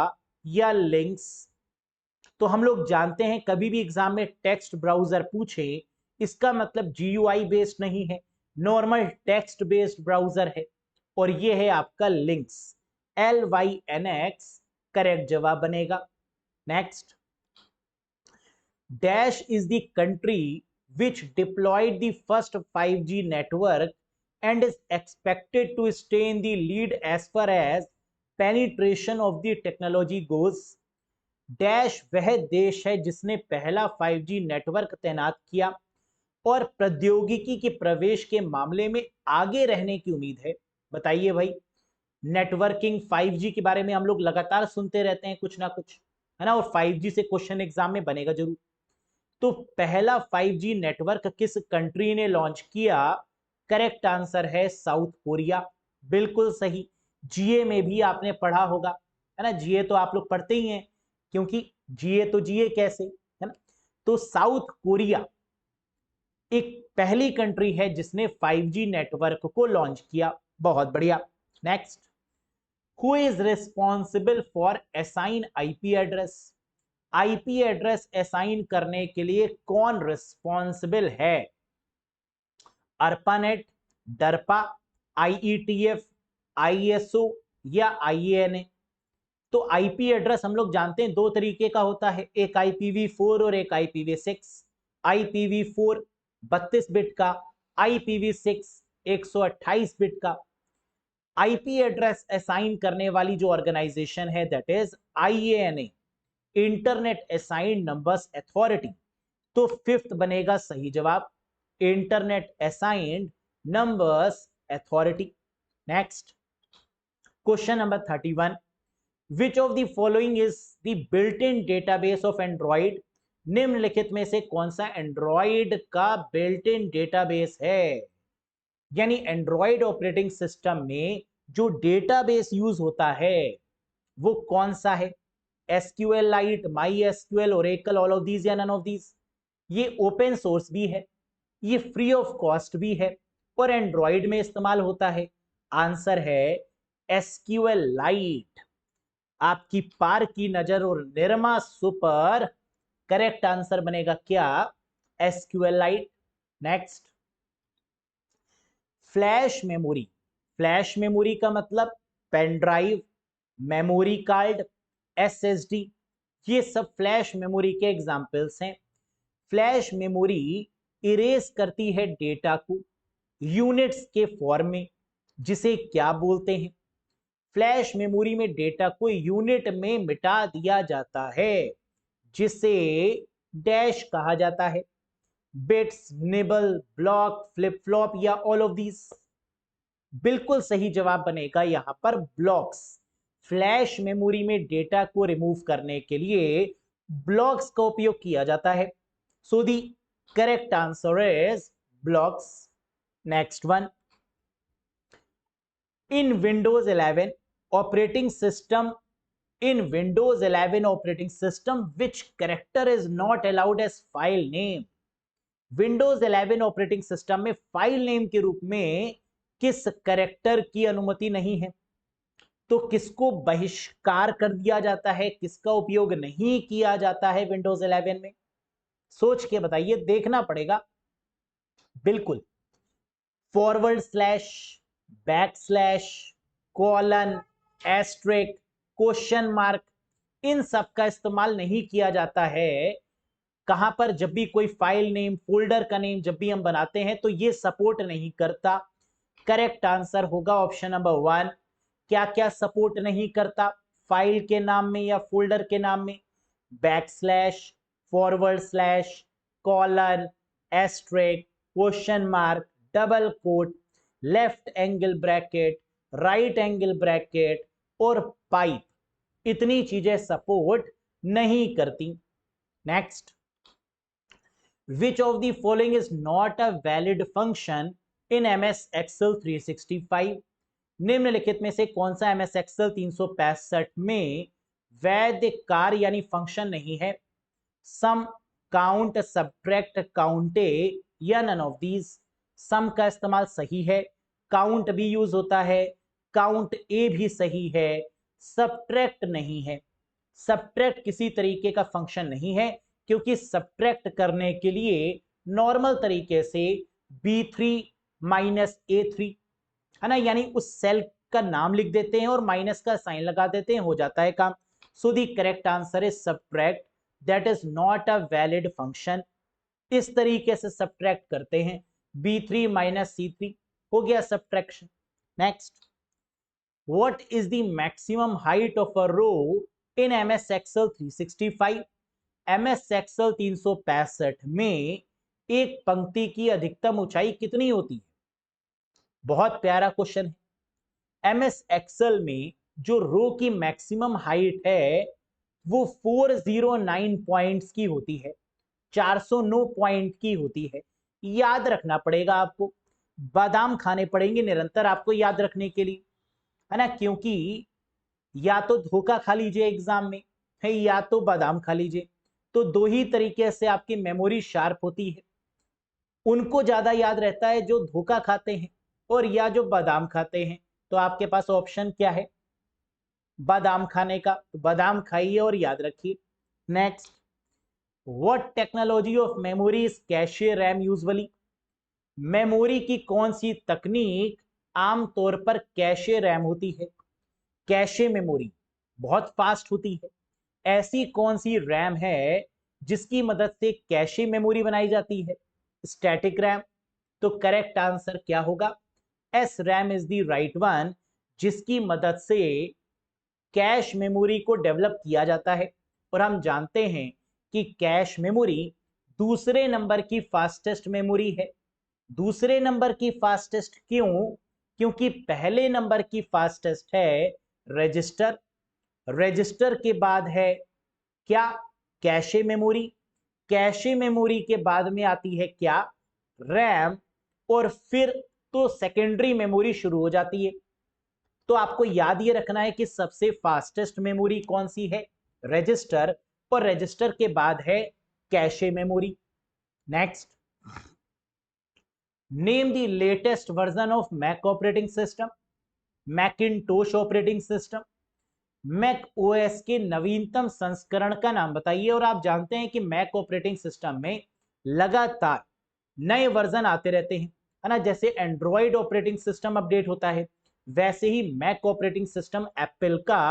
[SPEAKER 1] या लिंक्स? तो हम लोग जानते हैं कभी भी एग्जाम में टेक्स्ट ब्राउजर पूछे इसका मतलब GUI बेस्ड नहीं है, नॉर्मल टेक्स्ट बेस्ड ब्राउजर है और ये है आपका लिंक्स, LYNX करेक्ट जवाब बनेगा। Next, dash is the country which deployed the first 5G network and is expected to stay in the lead as far as penetration of the technology goes. Dash वह देश है जिसने पहला 5G network तैनात किया और प्रौद्योगिकी के प्रवेश के मामले में आगे रहने की उम्मीद है? बताइए भाई। नेटवर्किंग 5G के बारे में हम लोग लगातार सुनते रहते हैं कुछ ना कुछ, है ना, और 5G से क्वेश्चन एग्जाम में बनेगा जरूर। तो पहला 5G नेटवर्क किस कंट्री ने लॉन्च किया? करेक्ट आंसर है साउथ कोरिया। बिल्कुल सही। जीए में भी आपने पढ़ा होगा, है ना, जीए तो आप लोग पढ़ते ही हैं, क्योंकि जीए तो जीए कैसे, है ना। तो साउथ कोरिया एक पहली कंट्री है जिसने 5G नेटवर्क को लॉन्च किया। बहुत बढ़िया। Next, who is responsible for assign IP address? IP address assign करने के लिए कौन रिस्पॉन्सिबल है? अर्पानेट, डरपा, आईईटीएफ, आईएसओ या आईएनए? तो आईपी एड्रेस हम लोग जानते हैं दो तरीके का होता है, एक IPv4 और एक IPv6। IPv4 32 बिट का, IPv6 128 बिट का। आईपी एड्रेस असाइन करने वाली जो ऑर्गेनाइजेशन है that is IANA, internet assigned numbers authority. तो फिफ्थ बनेगा सही जवाब, internet assigned numbers authority. Next, question number 31, which of the following is the built in database of Android? निम्नलिखित में से कौन सा एंड्रॉइड का बिल्ट इन डेटाबेस है? यानी एंड्रॉइड ऑपरेटिंग सिस्टम में जो डेटाबेस यूज होता है वो कौन सा है? SQL light, my SQL, Oracle, all of these या नन ऑफ दीज? ये ओपन सोर्स भी है, ये फ्री ऑफ कॉस्ट भी है, और एंड्रॉइड में इस्तेमाल होता है। आंसर है SQL लाइट। आपकी पार की नजर और निर्मा सुपर, करेक्ट आंसर बनेगा क्या? SQL lite. Next, flash memory. Flash memory का मतलब pen drive, memory card, SSD, ये सब फ्लैश मेमोरी के एग्जाम्पल्स हैं। फ्लैश मेमोरी इरेज करती है डेटा को यूनिट्स के फॉर्म में, जिसे क्या बोलते हैं? फ्लैश मेमोरी में डेटा को यूनिट में मिटा दिया जाता है, जिसे डैश कहा जाता है। Bits, nibble, block, flip flop या ऑल ऑफ दीज? बिल्कुल सही जवाब बनेगा यहां पर ब्लॉक्स। फ्लैश मेमोरी में डेटा को रिमूव करने के लिए ब्लॉक्स का उपयोग किया जाता है। So the correct answer is blocks. Next one, in Windows 11 operating system, in Windows 11 operating system, which character is not allowed as file name? Windows 11 operating system में फाइल नेम के रूप में किस कैरेक्टर की अनुमति नहीं है? तो किसको बहिष्कार कर दिया जाता है, किसका उपयोग नहीं किया जाता है विंडोज 11 में? सोच के बताइए, देखना पड़ेगा। बिल्कुल, forward slash, backslash, colon, asterisk, question mark, इन सब का इस्तेमाल नहीं किया जाता है। कहां पर? जब भी कोई फाइल नेम, फोल्डर का नेम जब भी हम बनाते हैं तो ये सपोर्ट नहीं करता। करेक्ट आंसर होगा ऑप्शन नंबर 1। क्या क्या सपोर्ट नहीं करता फाइल के नाम में या फोल्डर के नाम में? Back slash, forward slash, colon, asterisk, question mark, double quote, left angle bracket, right angle bracket और पाइप, इतनी चीजें सपोर्ट नहीं करती। Next, which of the following is not a valid function in MS Excel 365? निम्नलिखित में से कौन सा MS Excel 365 में वैध कार्य यानी फंक्शन नहीं है? सम, काउंट, सब्ट्रैक्ट, काउंटे या नन ऑफ दीज? सम का इस्तेमाल सही है, काउंट भी यूज होता है, काउंट ए भी सही है, सब्ट्रैक्ट नहीं है। सब्ट्रैक्ट किसी तरीके का फंक्शन नहीं है, क्योंकि सब्ट्रैक्ट करने के लिए नॉर्मल तरीके से B3 माइनस A3, है ना, यानी उस सेल का नाम लिख देते हैं और माइनस का साइन लगा देते हैं, हो जाता है काम। So the correct answer is subtract, that is not a valid function. इस तरीके से सब्ट्रैक्ट करते हैं, B3 माइनस C3, हो गया subtraction. Next, what is the maximum height of a row in MS Excel 365? MS Excel 365 में एक पंक्ति की अधिकतम ऊंचाई कितनी होती है? बहुत प्यारा क्वेश्चन है। एमएस एक्सेल में जो रो की मैक्सिमम हाइट है वो 409 पॉइंट्स की होती है, 409 पॉइंट की होती है। याद रखना पड़ेगा आपको, बादाम खाने पड़ेंगे निरंतर आपको याद रखने के लिए, है ना, क्योंकि या तो धोखा खा लीजिए एग्जाम में है या तो बादाम खा लीजिए। तो दो ही तरीके से आपकी मेमोरी शार्प होती है। उनको ज्यादा याद रहता है जो धोखा खाते हैं और या जो बादाम खाते हैं। तो आपके पास ऑप्शन क्या है? बादाम खाने का। तो बादाम खाइए और याद रखिए। Next, what technology of memory is cache RAM usually? Memory की कौन सी तकनीक आमतौर पर कैशे रैम होती है? कैशे मेमोरी बहुत फास्ट होती है। ऐसी कौन सी रैम है जिसकी मदद से कैशे मेमोरी बनाई जाती है? Static RAM. तो करेक्ट आंसर क्या होगा? S RAM is the right one, जिसकी मदद से कैश मेमोरी को डेवलप किया जाता है। और हम जानते हैं कि कैश मेमोरी दूसरे नंबर की फास्टेस्ट मेमोरी है। दूसरे नंबर की फास्टेस्ट क्यों? क्योंकि पहले नंबर की फास्टेस्ट है रजिस्टर। रजिस्टर के बाद है क्या? Cache memory. कैशे मेमोरी के बाद में आती है क्या? रैम। और फिर तो सेकेंडरी मेमोरी शुरू हो जाती है। तो आपको याद ये रखना है कि सबसे फास्टेस्ट मेमोरी कौन सी है? रजिस्टर। और रजिस्टर के बाद है cache memory. Next, name the latest version of Mac operating system. Macintosh operating system, Mac OS के नवीनतम संस्करण का नाम बताइए। और आप जानते हैं कि मैक ऑपरेटिंग सिस्टम में लगातार नए वर्जन आते रहते हैं, है ना। जैसे एंड्रॉयड ऑपरेटिंग सिस्टम अपडेट होता है, वैसे ही मैक ऑपरेटिंग सिस्टम एप्पल का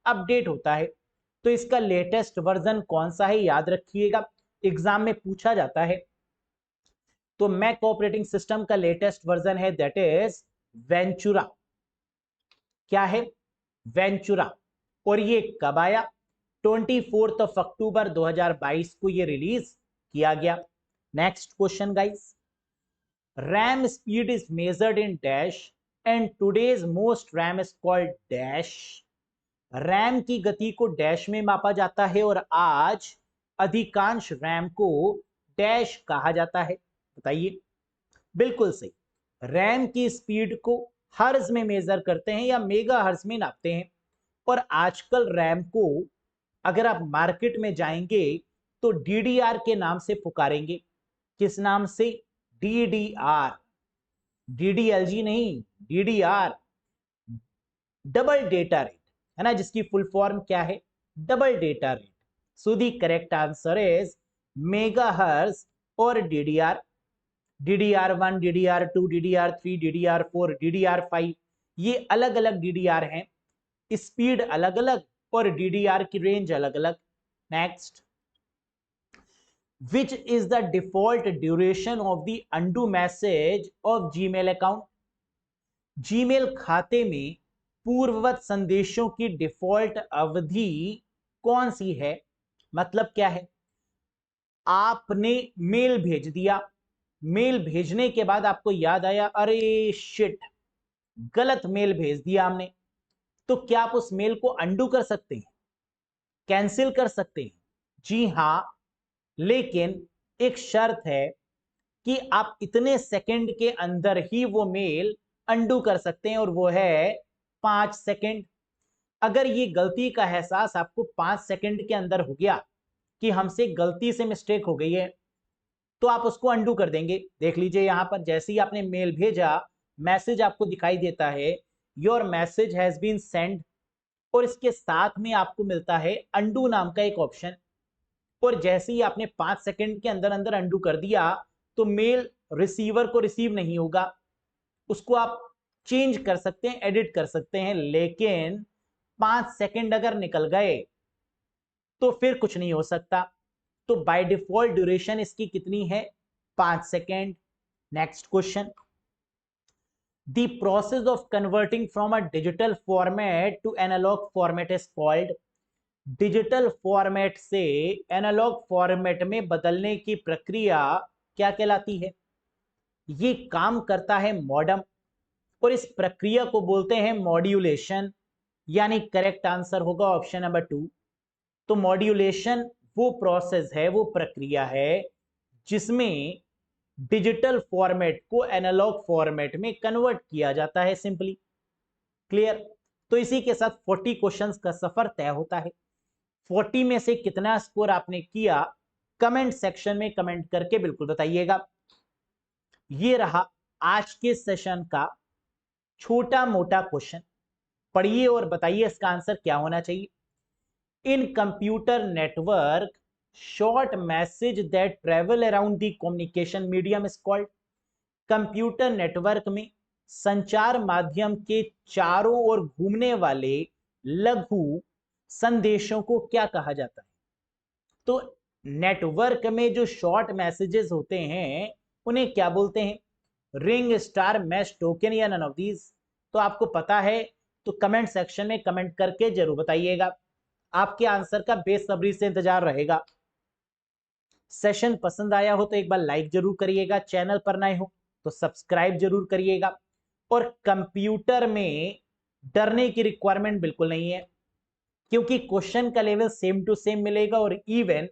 [SPEAKER 1] अपडेट होता है। तो इसका लेटेस्ट वर्जन कौन सा है याद रखिएगा, एग्जाम में पूछा जाता है। तो मैक ऑपरेटिंग सिस्टम का लेटेस्ट वर्जन है दैट इज वेंचुरा। क्या है? वेंचुरा। और ये कब आया? 24 अक्टूबर 2022 को ये रिलीज किया गया। Next question guys, RAM speed is measured in dash and today's most RAM is called dash। RAM की गति को डैश में मापा जाता है और आज अधिकांश रैम को डैश कहा जाता है। बताइए। बिल्कुल सही, रैम की स्पीड को हर्ज में मेजर करते हैं या मेगा हर्ज में नापते हैं। और आजकल रैम को अगर आप मार्केट में जाएंगे तो डीडीआर के नाम से पुकारेंगे। किस नाम से? डीडीआर। डीडीएलजी नहीं, डीडीआर, डबल डेटा रेट, है ना, जिसकी फुल फॉर्म क्या है? Double data rate. So the correct answer is mega hertz और DDR. DDR1, DDR2, DDR3, DDR4, DDR5, ये अलग अलग DDR हैं, स्पीड अलग अलग और DDR की रेंज अलग अलग। Next, which is the default duration of the undo message of Gmail account? Gmail खाते में पूर्ववत संदेशों की डिफॉल्ट अवधि कौन सी है? मतलब क्या है? आपने मेल भेज दिया, मेल भेजने के बाद आपको याद आया अरे शिट, गलत मेल भेज दिया हमने। तो क्या आप उस मेल को अंडू कर सकते हैं, कैंसिल कर सकते हैं? जी हां, लेकिन एक शर्त है कि आप इतने सेकंड के अंदर ही वो मेल अंडू कर सकते हैं और वो है 5 सेकंड। अगर ये गलती का एहसास आपको 5 सेकंड के अंदर हो गया कि हमसे गलती से मिस्टेक हो गई है, तो आप उसको अंडू कर देंगे। देख लीजिए यहां पर जैसे ही आपने मेल भेजा, मैसेज आपको दिखाई देता है your message has been send, और इसके साथ में आपको मिलता है अंडू नाम का एक ऑप्शन। और जैसे ही आपने 5 सेकंड के अंदर अंदर अंडू कर दिया तो मेल रिसीवर को रिसीव नहीं होगा। उसको आप चेंज कर सकते हैं, एडिट कर सकते हैं, लेकिन 5 सेकंड अगर निकल गए तो फिर कुछ नहीं हो सकता। तो बाय डिफॉल्ट ड्यूरेशन इसकी कितनी है? 5 second. Next question, the process of converting from a digital format to analogue format is called. Digital format से एनालॉग फॉर्मेट में बदलने की प्रक्रिया क्या कहलाती है? ये काम करता है मॉडम, और इस प्रक्रिया को बोलते हैं मॉड्यूलेशन, यानी करेक्ट आंसर होगा ऑप्शन नंबर 2। तो मॉड्यूलेशन वो प्रोसेस है, वो प्रक्रिया है जिसमें डिजिटल फॉर्मेट को एनालॉग फॉर्मेट में कन्वर्ट किया जाता है सिंपली। क्लियर? तो इसी के साथ 40 क्वेश्चंस का सफर तय होता है। 40 में से कितना स्कोर आपने किया, कमेंट सेक्शन में कमेंट करके बिल्कुल बताइएगा। ये रहा आज के सेशन का छोटा मोटा क्वेश्चन। पढ़िए और बताइए इसका आंसर क्या होना चाहिए। इन computer network, short message that travel around the communication medium is called. Computer network में संचार माध्यम के चारों ओर घूमने वाले लघु संदेशों को क्या कहा जाता है? तो नेटवर्क में जो शॉर्ट मैसेजेस होते हैं उन्हें क्या बोलते हैं? रिंग, स्टार, मैश, टोकन या नन ऑफ दीज? तो आपको पता है तो कमेंट सेक्शन में कमेंट करके जरूर बताइएगा। आपके आंसर का बेसब्री से इंतजार रहेगा। सेशन पसंद आया हो तो एक बार लाइक जरूर करिएगा, चैनल पर नए हो तो सब्सक्राइब जरूर करिएगा। और कंप्यूटर में डरने की रिक्वायरमेंट बिल्कुल नहीं है, क्योंकि क्वेश्चन का लेवल सेम टू सेम मिलेगा और इवन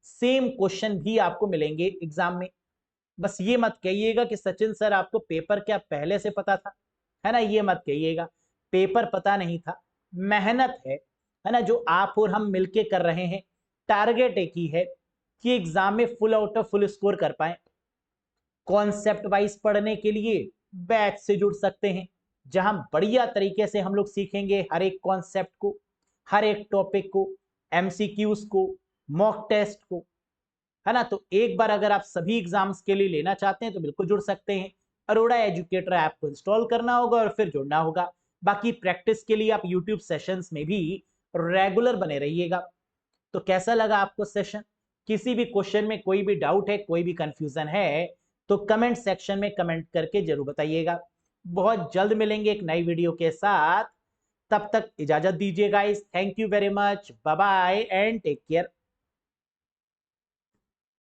[SPEAKER 1] सेम क्वेश्चन भी आपको मिलेंगे एग्जाम में। बस ये मत कहिएगा कि सचिन सर आपको पेपर क्या पहले से पता था, है ना? ये मत कहिएगा, पेपर पता नहीं था, मेहनत है ना, जो आप और हम मिलके कर रहे हैं। टारगेट एक ही है कि एग्जाम में full out of full score कर पाए। कॉन्सेप्ट वाइज पढ़ने के लिए बैच से जुड़ सकते हैं, जहां बढ़िया तरीके से हम लोग सीखेंगे हर एक कॉन्सेप्ट को, हर एक टॉपिक को, एमसीक्यूज को, मॉक टेस्ट को, है ना? तो एक बार अगर आप सभी एग्जाम्स के लिए लेना चाहते हैं तो बिल्कुल जुड़ सकते हैं। अरोड़ा एजुकेटर ऐप को इंस्टॉल करना होगा और फिर जुड़ना होगा। बाकी प्रैक्टिस के लिए आप यूट्यूब सेशंस में भी रेगुलर बने रहिएगा। तो कैसा लगा आपको सेशन? किसी भी क्वेश्चन में कोई भी डाउट है, कोई भी कंफ्यूजन है तो कमेंट सेक्शन में कमेंट करके जरूर बताइएगा। बहुत जल्द मिलेंगे एक नई वीडियो के साथ, तब तक इजाजत दीजिए guys. Thank you very much, bye bye and take care.